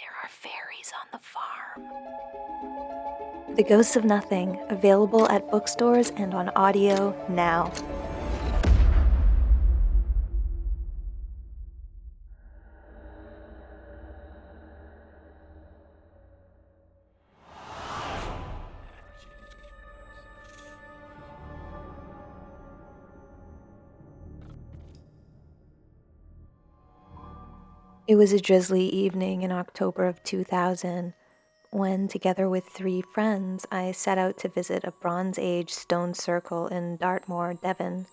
There are fairies on the farm. The Ghosts of Nothing, available at bookstores and on audio now. It was a drizzly evening in October of 2000 when, together with 3 friends, I set out to visit a Bronze Age stone circle in Dartmoor, Devon.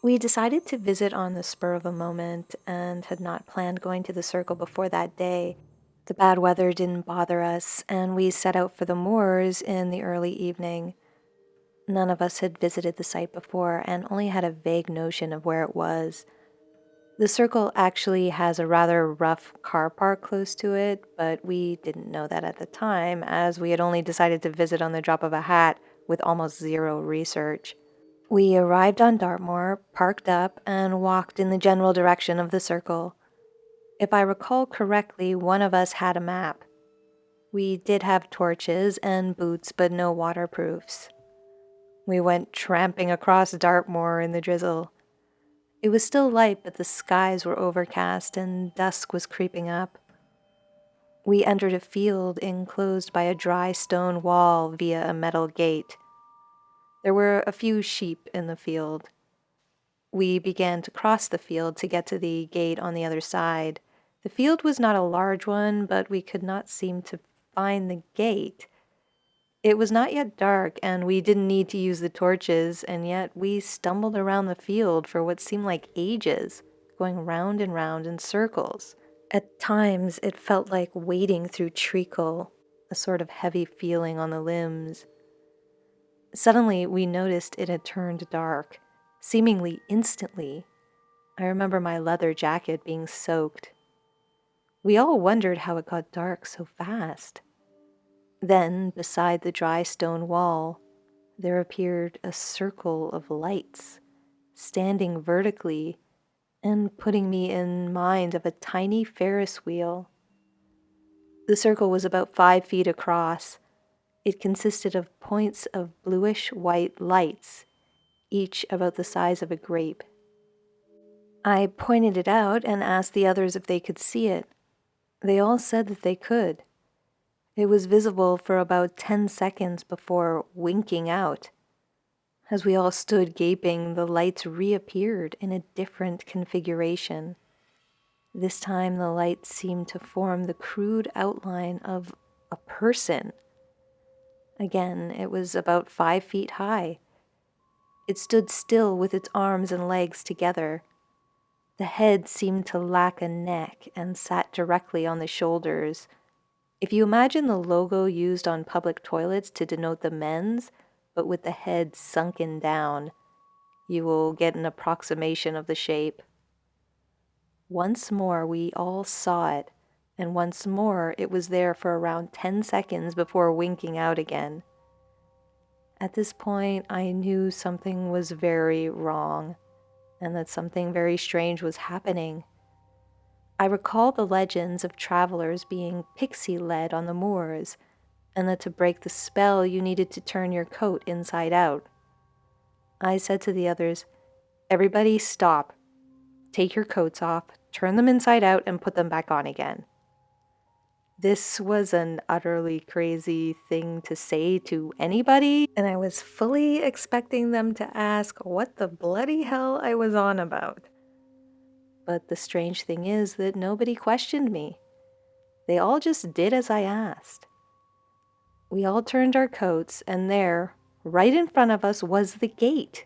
We decided to visit on the spur of a moment and had not planned going to the circle before that day. The bad weather didn't bother us, and we set out for the moors in the early evening. None of us had visited the site before and only had a vague notion of where it was. The circle actually has a rather rough car park close to it, but we didn't know that at the time, as we had only decided to visit on the drop of a hat with almost zero research. We arrived on Dartmoor, parked up, and walked in the general direction of the circle. If I recall correctly, one of us had a map. We did have torches and boots, but no waterproofs. We went tramping across Dartmoor in the drizzle. It was still light, but the skies were overcast and dusk was creeping up. We entered a field enclosed by a dry stone wall via a metal gate. There were a few sheep in the field. We began to cross the field to get to the gate on the other side. The field was not a large one, but we could not seem to find the gate. It was not yet dark, and we didn't need to use the torches, and yet we stumbled around the field for what seemed like ages, going round and round in circles. At times, it felt like wading through treacle, a sort of heavy feeling on the limbs. Suddenly, we noticed it had turned dark, seemingly instantly. I remember my leather jacket being soaked. We all wondered how it got dark so fast. Then, beside the dry stone wall, there appeared a circle of lights, standing vertically and putting me in mind of a tiny Ferris wheel. The circle was about 5 feet across. It consisted of points of bluish-white lights, each about the size of a grape. I pointed it out and asked the others if they could see it. They all said that they could. It was visible for about 10 seconds before winking out. As we all stood gaping, the lights reappeared in a different configuration. This time the lights seemed to form the crude outline of a person. Again, it was about 5 feet high. It stood still with its arms and legs together. The head seemed to lack a neck and sat directly on the shoulders. If you imagine the logo used on public toilets to denote the men's, but with the head sunken down, you will get an approximation of the shape. Once more we all saw it, and once more it was there for around 10 seconds before winking out again. At this point, I knew something was very wrong, and that something very strange was happening. I recall the legends of travelers being Pixie-Led on the moors, and that to break the spell you needed to turn your coat inside out. I said to the others, "Everybody stop. Take your coats off, turn them inside out, and put them back on again." This was an utterly crazy thing to say to anybody, and I was fully expecting them to ask what the bloody hell I was on about. But the strange thing is that nobody questioned me. They all just did as I asked. We all turned our coats, and there, right in front of us, was the gate.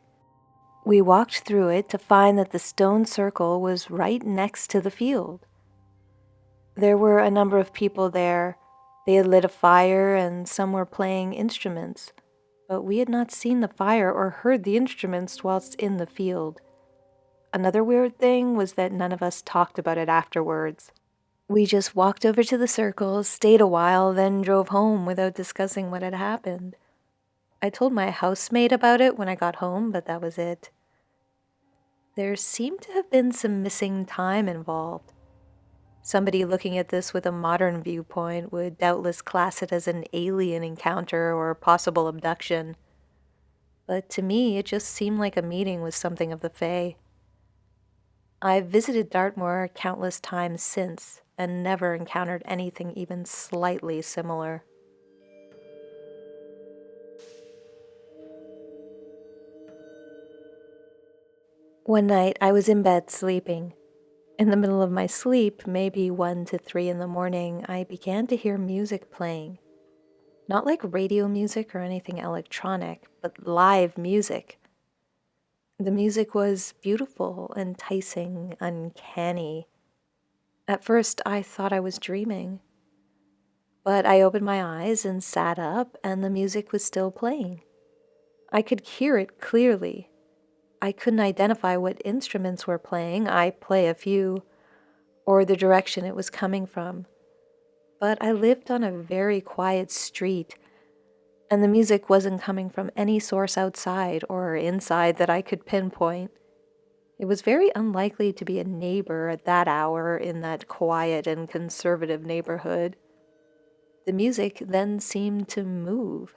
We walked through it to find that the stone circle was right next to the field. There were a number of people there. They had lit a fire, and some were playing instruments, but we had not seen the fire or heard the instruments whilst in the field. Another weird thing was that none of us talked about it afterwards. We just walked over to the circle, stayed a while, then drove home without discussing what had happened. I told my housemate about it when I got home, but that was it. There seemed to have been some missing time involved. Somebody looking at this with a modern viewpoint would doubtless class it as an alien encounter or possible abduction. But to me, it just seemed like a meeting with something of the Fae. I've visited Dartmoor countless times since and never encountered anything even slightly similar. One night, I was in bed sleeping. In the middle of my sleep, maybe 1 to 3 in the morning, I began to hear music playing. Not like radio music or anything electronic, but live music. The music was beautiful, enticing, uncanny. At first, I thought I was dreaming. But I opened my eyes and sat up, and the music was still playing. I could hear it clearly. I couldn't identify what instruments were playing, I play a few, or the direction it was coming from. But I lived on a very quiet street, and the music wasn't coming from any source outside or inside that I could pinpoint. It was very unlikely to be a neighbor at that hour in that quiet and conservative neighborhood. The music then seemed to move,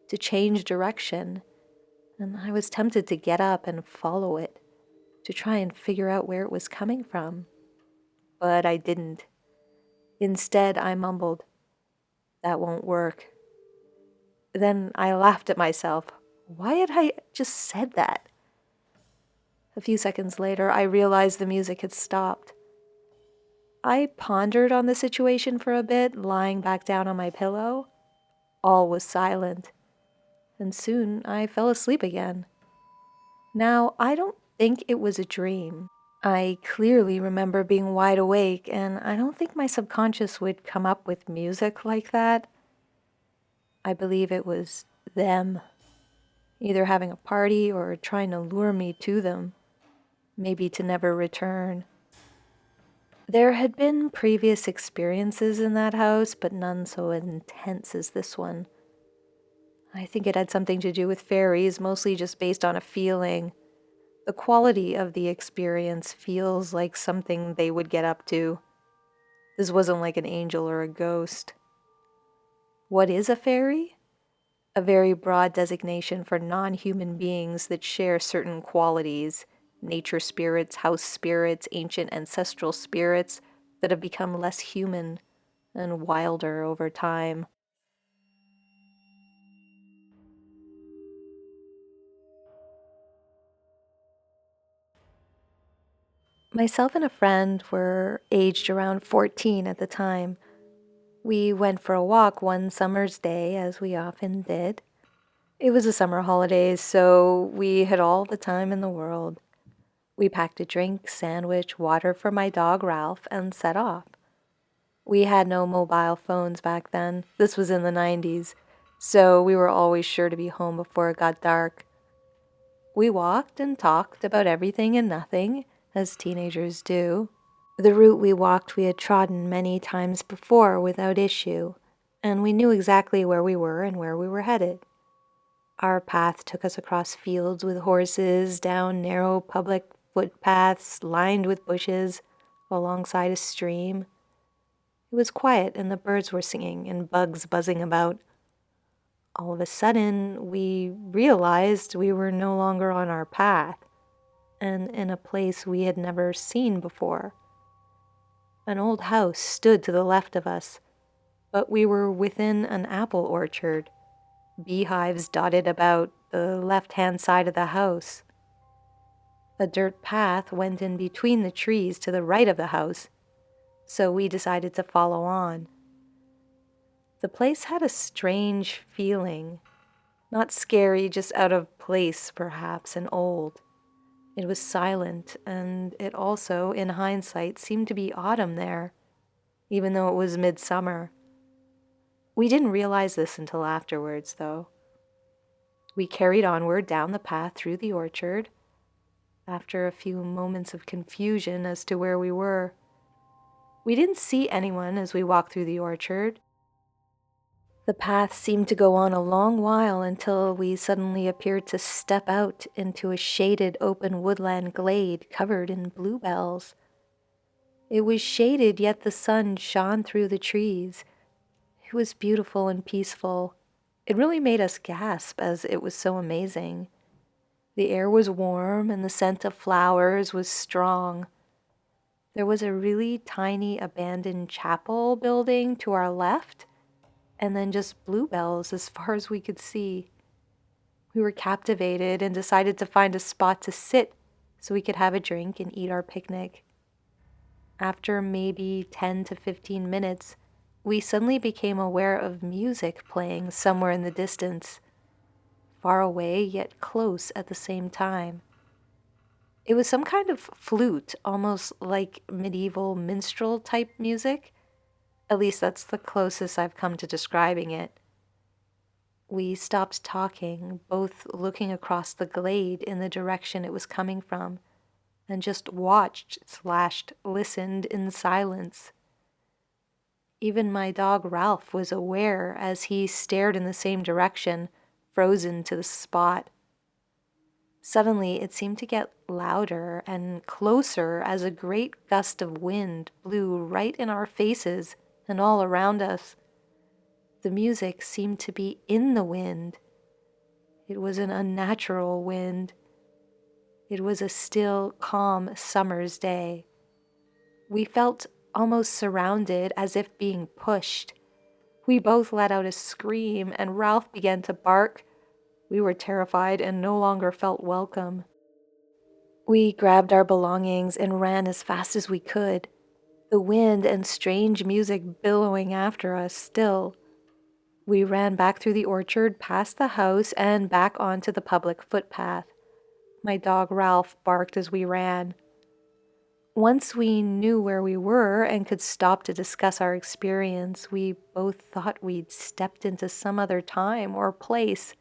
to change direction, and I was tempted to get up and follow it, to try and figure out where it was coming from. But I didn't. Instead, I mumbled, "That won't work." Then I laughed at myself. Why had I just said that? A few seconds later, I realized the music had stopped. I pondered on the situation for a bit, lying back down on my pillow. All was silent, and soon I fell asleep again. Now, I don't think it was a dream. I clearly remember being wide awake, and I don't think my subconscious would come up with music like that. I believe it was them, either having a party or trying to lure me to them, maybe to never return. There had been previous experiences in that house, but none so intense as this one. I think it had something to do with fairies, mostly just based on a feeling. The quality of the experience feels like something they would get up to. This wasn't like an angel or a ghost. What is a fairy? A very broad designation for non-human beings that share certain qualities, nature spirits, house spirits, ancient ancestral spirits that have become less human and wilder over time. Myself and a friend were aged around 14 at the time. We went for a walk one summer's day, as we often did. It was the summer holidays, so we had all the time in the world. We packed a drink, sandwich, water for my dog Ralph, and set off. We had no mobile phones back then. This was in the 90s, so we were always sure to be home before it got dark. We walked and talked about everything and nothing, as teenagers do. The route we walked we had trodden many times before without issue, and we knew exactly where we were and where we were headed. Our path took us across fields with horses, down narrow public footpaths lined with bushes, alongside a stream. It was quiet and the birds were singing and bugs buzzing about. All of a sudden, we realized we were no longer on our path and in a place we had never seen before. An old house stood to the left of us, but we were within an apple orchard. Beehives dotted about the left-hand side of the house. A dirt path went in between the trees to the right of the house, so we decided to follow on. The place had a strange feeling. Not scary, just out of place, perhaps, and old. It was silent, and it also, in hindsight, seemed to be autumn there, even though it was midsummer. We didn't realize this until afterwards, though. We carried onward down the path through the orchard. After a few moments of confusion as to where we were, we didn't see anyone as we walked through the orchard. The path seemed to go on a long while until we suddenly appeared to step out into a shaded open woodland glade covered in bluebells. It was shaded, yet the sun shone through the trees. It was beautiful and peaceful. It really made us gasp as it was so amazing. The air was warm and the scent of flowers was strong. There was a really tiny abandoned chapel building to our left, and then just bluebells as far as we could see. We were captivated and decided to find a spot to sit so we could have a drink and eat our picnic. After maybe 10 to 15 minutes, we suddenly became aware of music playing somewhere in the distance, far away yet close at the same time. It was some kind of flute, almost like medieval minstrel type music. At least that's the closest I've come to describing it. We stopped talking, both looking across the glade in the direction it was coming from, and just watched/listened in silence. Even my dog Ralph was aware as he stared in the same direction, frozen to the spot. Suddenly, it seemed to get louder and closer as a great gust of wind blew right in our faces and all around us. The music seemed to be in the wind. It was an unnatural wind. It was a still, calm summer's day. We felt almost surrounded, as if being pushed. We both let out a scream, and Ralph began to bark. We were terrified and no longer felt welcome. We grabbed our belongings and ran as fast as we could, the wind and strange music billowing after us still. We ran back through the orchard, past the house, and back onto the public footpath. My dog Ralph barked as we ran. Once we knew where we were and could stop to discuss our experience, we both thought we'd stepped into some other time or place,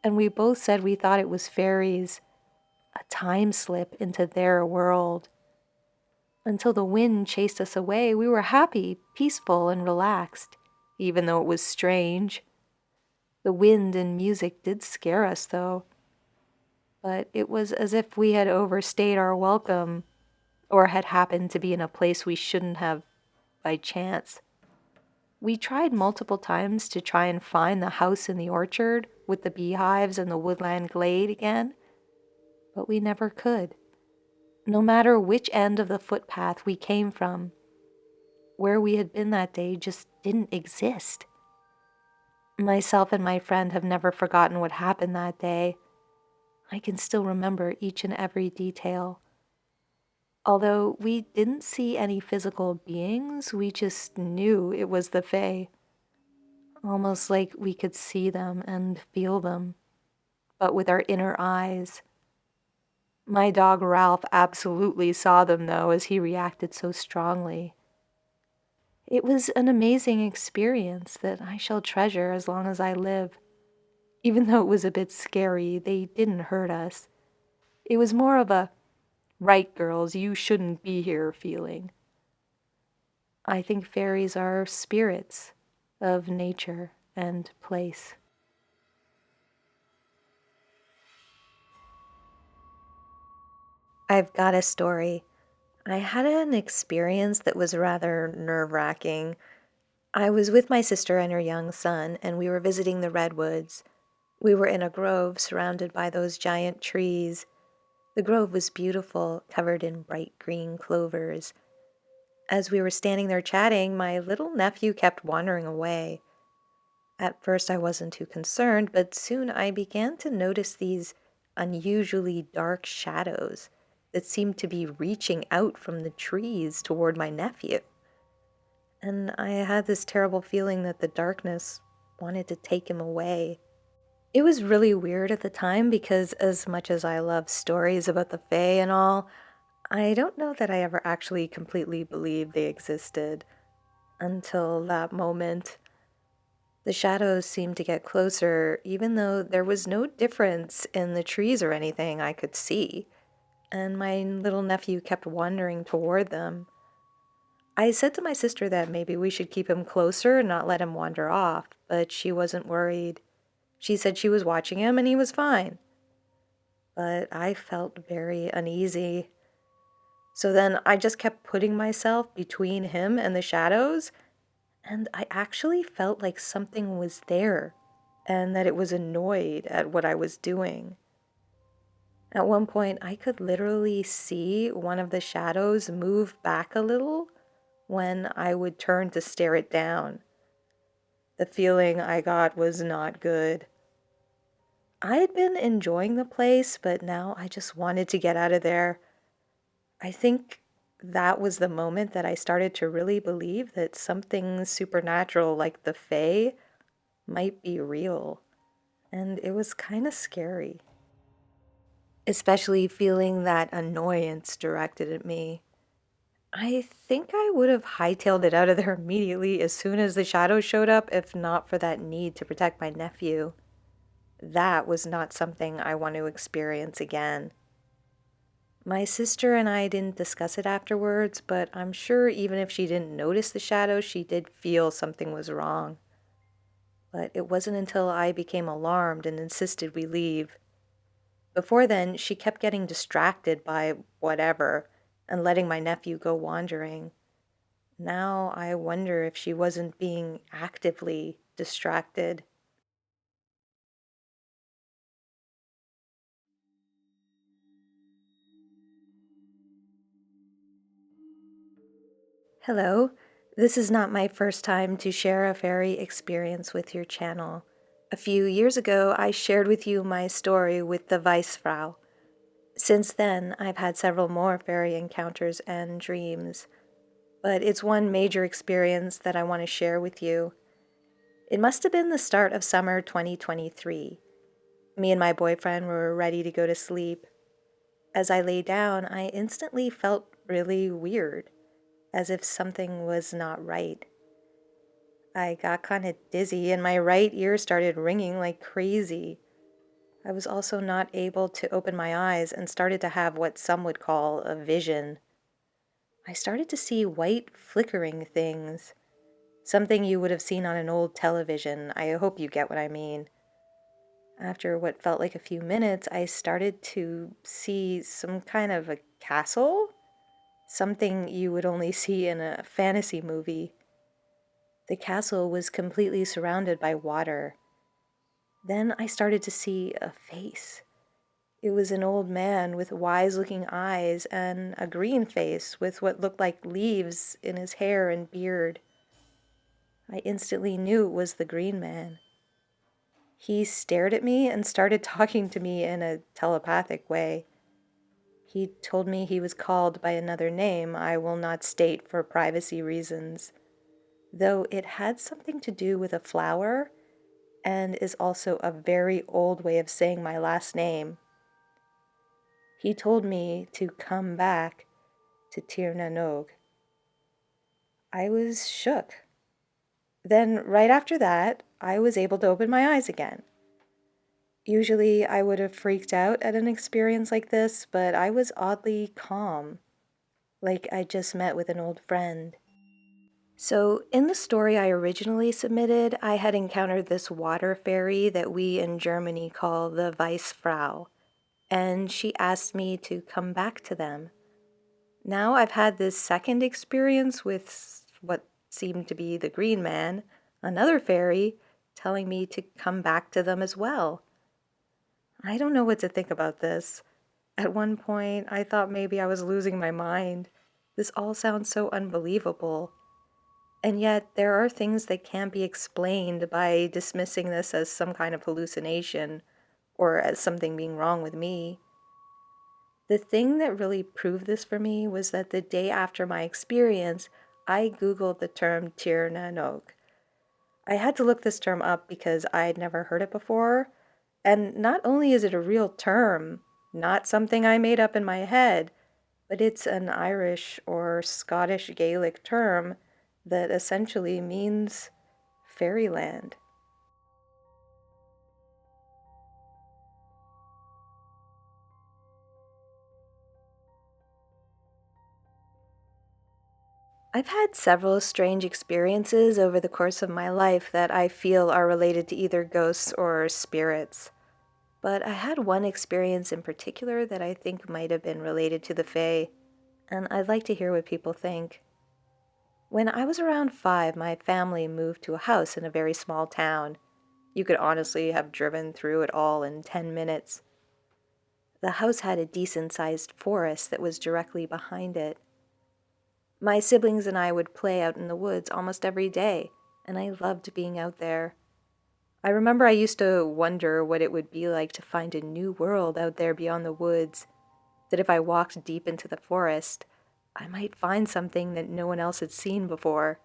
and we both said we thought it was fairies, a time slip into their world. Until the wind chased us away, we were happy, peaceful, and relaxed, even though it was strange. The wind and music did scare us, though, but it was as if we had overstayed our welcome or had happened to be in a place we shouldn't have by chance. We tried multiple times to try and find the house in the orchard with the beehives and the woodland glade again, but we never could. No matter which end of the footpath we came from, where we had been that day just didn't exist. Myself and my friend have never forgotten what happened that day. I can still remember each and every detail. Although we didn't see any physical beings, we just knew it was the Fae. Almost like we could see them and feel them, but with our inner eyes. My dog Ralph absolutely saw them, though, as he reacted so strongly. It was an amazing experience that I shall treasure as long as I live. Even though it was a bit scary, they didn't hurt us. It was more of a, right, girls, you shouldn't be here feeling. I think fairies are spirits of nature and place. I've got a story. I had an experience that was rather nerve-wracking. I was with my sister and her young son, and we were visiting the redwoods. We were in a grove surrounded by those giant trees. The grove was beautiful, covered in bright green clovers. As we were standing there chatting, my little nephew kept wandering away. At first I wasn't too concerned, but soon I began to notice these unusually dark shadows that seemed to be reaching out from the trees toward my nephew. And I had this terrible feeling that the darkness wanted to take him away. It was really weird at the time because as much as I love stories about the Fae and all, I don't know that I ever actually completely believed they existed until that moment. The shadows seemed to get closer, even though there was no difference in the trees or anything I could see, and my little nephew kept wandering toward them. I said to my sister that maybe we should keep him closer and not let him wander off, but she wasn't worried. She said she was watching him and he was fine. But I felt very uneasy. So then I just kept putting myself between him and the shadows, and I actually felt like something was there and that it was annoyed at what I was doing. At one point, I could literally see one of the shadows move back a little when I would turn to stare it down. The feeling I got was not good. I had been enjoying the place, but now I just wanted to get out of there. I think that was the moment that I started to really believe that something supernatural like the Fae might be real. And it was kind of scary, especially feeling that annoyance directed at me. I think I would have hightailed it out of there immediately as soon as the shadows showed up, if not for that need to protect my nephew. That was not something I want to experience again. My sister and I didn't discuss it afterwards, but I'm sure even if she didn't notice the shadows, she did feel something was wrong. But it wasn't until I became alarmed and insisted we leave. Before then, she kept getting distracted by whatever and letting my nephew go wandering. Now I wonder if she wasn't being actively distracted. Hello, this is not my first time to share a fairy experience with your channel. A few years ago, I shared with you my story with the Weissfrau. Since then, I've had several more fairy encounters and dreams, but it's one major experience that I want to share with you. It must have been the start of summer 2023. Me and my boyfriend were ready to go to sleep. As I lay down, I instantly felt really weird, as if something was not right. I got kind of dizzy and my right ear started ringing like crazy. I was also not able to open my eyes and started to have what some would call a vision. I started to see white flickering things, something you would have seen on an old television. I hope you get what I mean. After what felt like a few minutes, I started to see some kind of a castle, something you would only see in a fantasy movie. The castle was completely surrounded by water. Then I started to see a face. It was an old man with wise-looking eyes and a green face with what looked like leaves in his hair and beard. I instantly knew it was the Green Man. He stared at me and started talking to me in a telepathic way. He told me he was called by another name I will not state for privacy reasons, though it had something to do with a flower and is also a very old way of saying my last name. He told me to come back to Tir Na Nog. I was shook. Then, right after that, I was able to open my eyes again. Usually, I would have freaked out at an experience like this, but I was oddly calm, like I just met with an old friend. So, in the story I originally submitted, I had encountered this water fairy that we in Germany call the Weissfrau, and she asked me to come back to them. Now I've had this second experience with what seemed to be the Green Man, another fairy, telling me to come back to them as well. I don't know what to think about this. At one point, I thought maybe I was losing my mind. This all sounds so unbelievable. And yet, there are things that can't be explained by dismissing this as some kind of hallucination or as something being wrong with me. The thing that really proved this for me was that the day after my experience, I Googled the term Tir Na Nog. I had to look this term up because I had never heard it before. And not only is it a real term, not something I made up in my head, but it's an Irish or Scottish Gaelic term that essentially means fairyland. I've had several strange experiences over the course of my life that I feel are related to either ghosts or spirits. But I had one experience in particular that I think might have been related to the Fae. and I'd like to hear what people think. When I was around 5, my family moved to a house in a very small town. You could honestly have driven through it all in 10 minutes. The house had a decent-sized forest that was directly behind it. My siblings and I would play out in the woods almost every day, and I loved being out there. I remember I used to wonder what it would be like to find a new world out there beyond the woods, that if I walked deep into the forest, I might find something that no one else had seen before.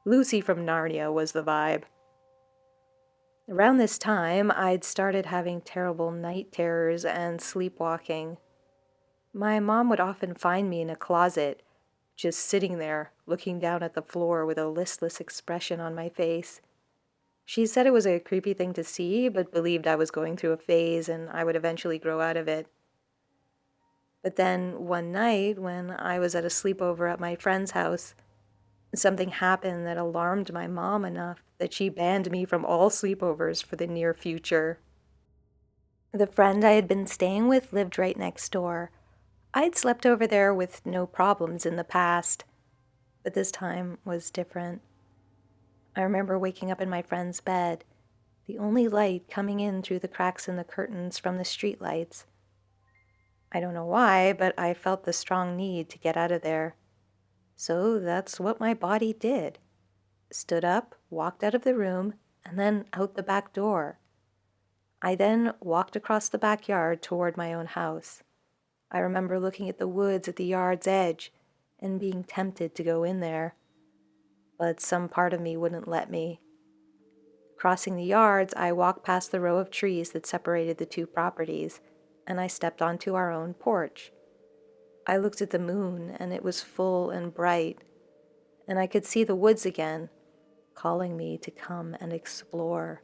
Lucy from Narnia was the vibe. Around this time, I'd started having terrible night terrors and sleepwalking. My mom would often find me in a closet, just sitting there, looking down at the floor with a listless expression on my face. She said it was a creepy thing to see, but believed I was going through a phase and I would eventually grow out of it. But then one night, when I was at a sleepover at my friend's house, something happened that alarmed my mom enough that she banned me from all sleepovers for the near future. The friend I had been staying with lived right next door. I'd slept over there with no problems in the past, but this time was different. I remember waking up in my friend's bed, the only light coming in through the cracks in the curtains from the streetlights. I don't know why, but I felt the strong need to get out of there. So that's what my body did. Stood up, walked out of the room, and then out the back door. I then walked across the backyard toward my own house. I remember looking at the woods at the yard's edge and being tempted to go in there, but some part of me wouldn't let me. Crossing the yards, I walked past the row of trees that separated the two properties, and I stepped onto our own porch. I looked at the moon, and it was full and bright, and I could see the woods again, calling me to come and explore.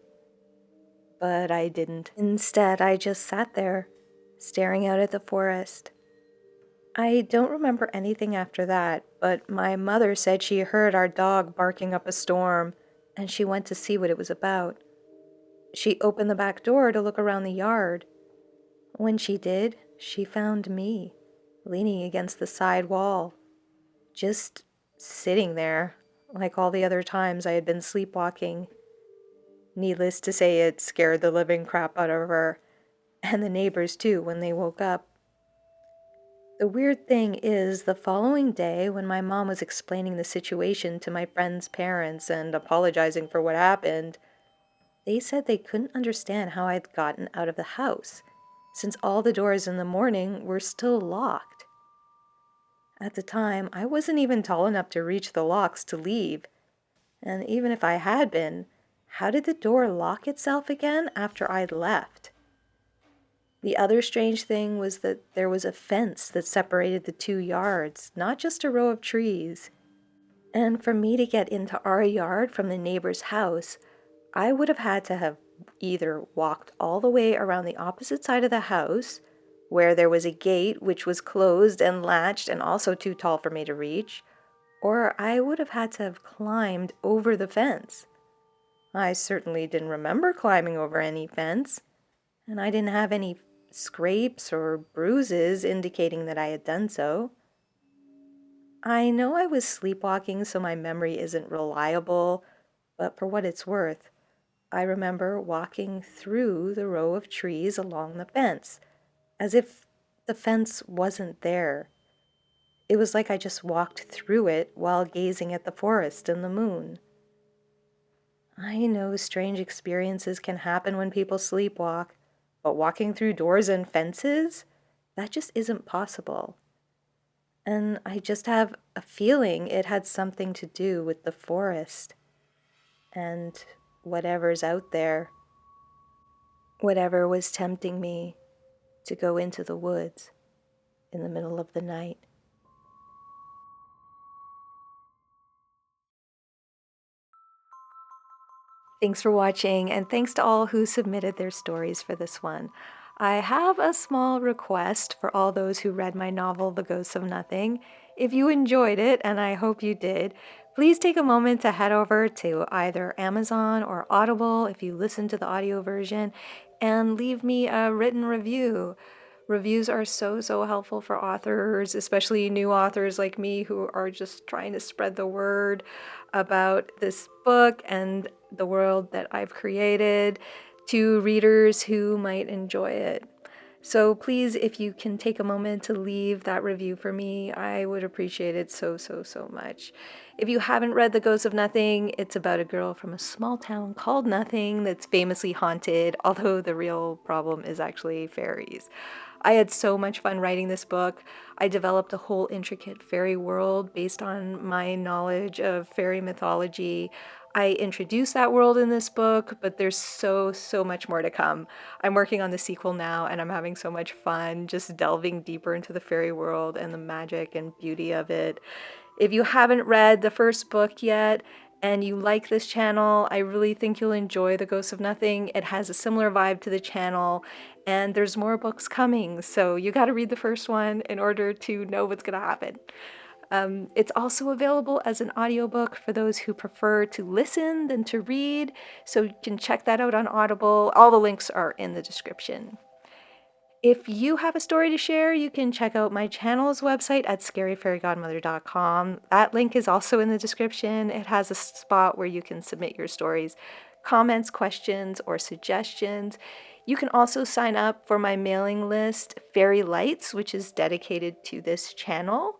But I didn't. Instead, I just sat there, staring out at the forest. I don't remember anything after that, but my mother said she heard our dog barking up a storm, and she went to see what it was about. She opened the back door to look around the yard. When she did, she found me, leaning against the side wall, just sitting there, like all the other times I had been sleepwalking. Needless to say, it scared the living crap out of her, and the neighbors too when they woke up. The weird thing is, the following day, when my mom was explaining the situation to my friend's parents and apologizing for what happened, they said they couldn't understand how I'd gotten out of the house, since all the doors in the morning were still locked. At the time, I wasn't even tall enough to reach the locks to leave, and even if I had been, how did the door lock itself again after I'd left? The other strange thing was that there was a fence that separated the two yards, not just a row of trees. And for me to get into our yard from the neighbor's house, I would have had to have either walked all the way around the opposite side of the house, where there was a gate which was closed and latched and also too tall for me to reach, or I would have had to have climbed over the fence. I certainly didn't remember climbing over any fence, and I didn't have any scrapes or bruises indicating that I had done so. I know I was sleepwalking, so my memory isn't reliable, but for what it's worth, I remember walking through the row of trees along the fence, as if the fence wasn't there. It was like I just walked through it while gazing at the forest and the moon. I know strange experiences can happen when people sleepwalk, but walking through doors and fences? That just isn't possible. And I just have a feeling it had something to do with the forest and whatever's out there. Whatever was tempting me to go into the woods in the middle of the night. Thanks for watching, and thanks to all who submitted their stories for this one. I have a small request for all those who read my novel, The Ghosts of Nothing. If you enjoyed it, and I hope you did, please take a moment to head over to either Amazon or Audible if you listen to the audio version, and leave me a written review. Reviews are so helpful for authors, especially new authors like me who are just trying to spread the word about this book and the world that I've created to readers who might enjoy it. So please, if you can take a moment to leave that review for me, I would appreciate it so much. If you haven't read The Ghost of Nothing, it's about a girl from a small town called Nothing that's famously haunted, although the real problem is actually fairies. I had so much fun writing this book. I developed a whole intricate fairy world based on my knowledge of fairy mythology. I introduced that world in this book, but there's so much more to come. I'm working on the sequel now, and I'm having so much fun just delving deeper into the fairy world and the magic and beauty of it. If you haven't read the first book yet, and you like this channel, I really think you'll enjoy The Ghost of Nothing. It has a similar vibe to the channel, and there's more books coming, so you gotta read the first one in order to know what's gonna happen. It's also available as an audiobook for those who prefer to listen than to read, so you can check that out on Audible. All the links are in the description. If you have a story to share, you can check out my channel's website at scaryfairygodmother.com. That link is also in the description. It has a spot where you can submit your stories, comments, questions, or suggestions. You can also sign up for my mailing list, Fairy Lights, which is dedicated to this channel.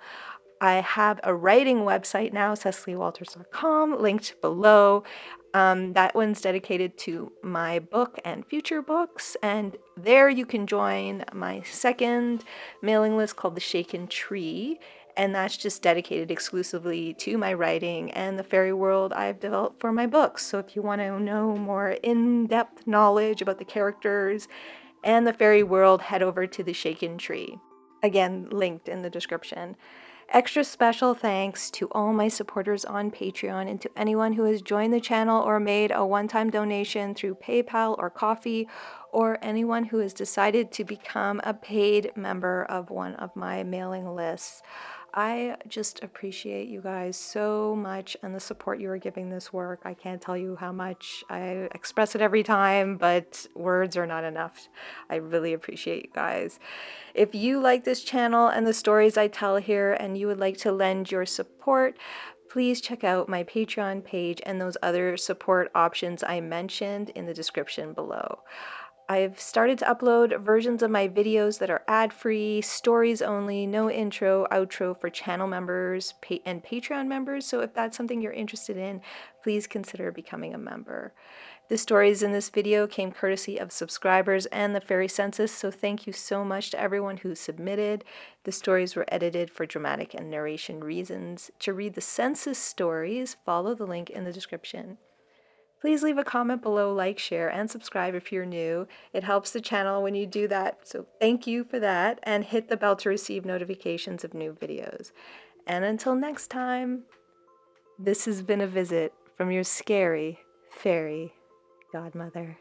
I have a writing website now, cecilyewalters.com, linked below. That one's dedicated to my book and future books, and there you can join my second mailing list called The Shaken Tree, and that's just dedicated exclusively to my writing and the fairy world I've developed for my books. So if you want to know more in-depth knowledge about the characters and the fairy world, head over to The Shaken Tree. Again, linked in the description. Extra special thanks to all my supporters on Patreon and to anyone who has joined the channel or made a one-time donation through PayPal or Ko-fi, or anyone who has decided to become a paid member of one of my mailing lists. I just appreciate you guys so much and the support you are giving this work. I can't tell you how much. I express it every time, but words are not enough. I really appreciate you guys. If you like this channel and the stories I tell here and you would like to lend your support, please check out my Patreon page and those other support options I mentioned in the description below. I've started to upload versions of my videos that are ad-free, stories only, no intro, outro for channel members and Patreon members, so if that's something you're interested in, please consider becoming a member. The stories in this video came courtesy of subscribers and the Fairy Census, so thank you so much to everyone who submitted. The stories were edited for dramatic and narration reasons. To read the Census stories, follow the link in the description. Please leave a comment below, like, share, and subscribe if you're new. It helps the channel when you do that, so thank you for that, and hit the bell to receive notifications of new videos. And until next time, this has been a visit from your scary fairy godmother.